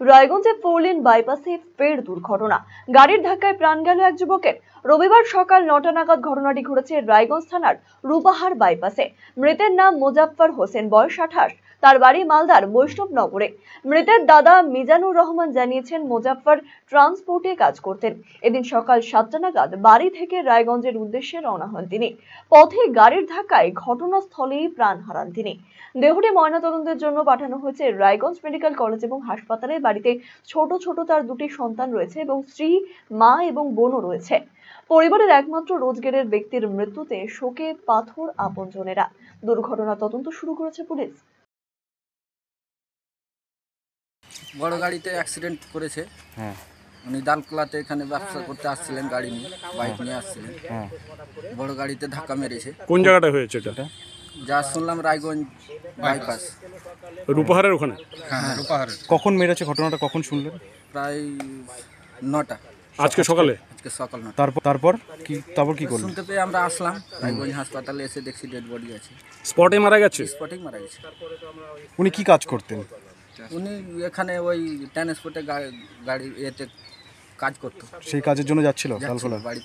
রায়গঞ্জে 4 লেন বাইপাসে ফের দুর্ঘটনা, গাড়ির ধাক্কায় প্রাণ গেল এক যুবকের। রবিবার সকাল 9টা নাগাদ ঘটনাটি ঘটেছে রায়গঞ্জ থানার রূপাহার বাইপাসে। মৃতের নাম মোজাফফর হোসেন, বয়স 28। তার বাড়ি মালদার বৈষ্ণবনগরে। মৃতের দাদা মিজানুর রহমান জানিয়েছেন, মোজাফফর ট্রান্সপোর্টে কাজ করতেন। এদিন সকাল 7টা নাগাদ বাড়ি থেকে রায়গঞ্জের উদ্দেশ্যে রওনা হন তিনি। পথে গাড়ির ধাক্কায় ঘটনাস্থলেই প্রাণ হারান তিনি। দেহটি ময়নাতদন্তের জন্য পাঠানো হয়েছে রায়গঞ্জ মেডিকেল কলেজ এবং হাসপাতালে। বাড়িতে ছোট ছোট তার দুটি সন্তান রয়েছে এবং স্ত্রী, মা এবং বোনও রয়েছে। পরিবারের একমাত্র রোজগারের ব্যক্তির মৃত্যুতে শোকে পাথর আপনজনেরা। দুর্ঘটনা তদন্ত শুরু করেছে পুলিশ। বড় গাড়িতে অ্যাক্সিডেন্ট করেছে। হ্যাঁ উনি দালকোলাতে এখানে ব্যবসা করতে আসছিলেন, গাড়ি নিয়ে বাইক নিয়ে আসছিলেন। হ্যাঁ বড় গাড়িতে ধাক্কা মেরেছে। কোন জায়গাটা হয়েছে এটা? যা শুনলাম রায়গঞ্জ বাইপাস। রূপাহারের ওখানে? হ্যাঁ, রূপাহার। কখন মেরেছে ঘটনাটা, কখন শুনলেন? প্রায় 9টা আজকে সকালে? আজকে সকাল 9টা। তারপর কি করলেন? শুনতে পেয়ে আমরা আসলাম রায়গঞ্জ হাসপাতালে, এসে দেখছি ডেড বডি আছে। স্পটে মারা গেছে? স্পটিং মারা গেছে। উনি কি কাজ করতেন? উনি এখানে ওই ট্রান্সপোর্টে গাড়ি এতে কাজ করতো। সেই কাজের জন্য যাচ্ছিল যাচ্ছিল দালকোলা? বাড়ি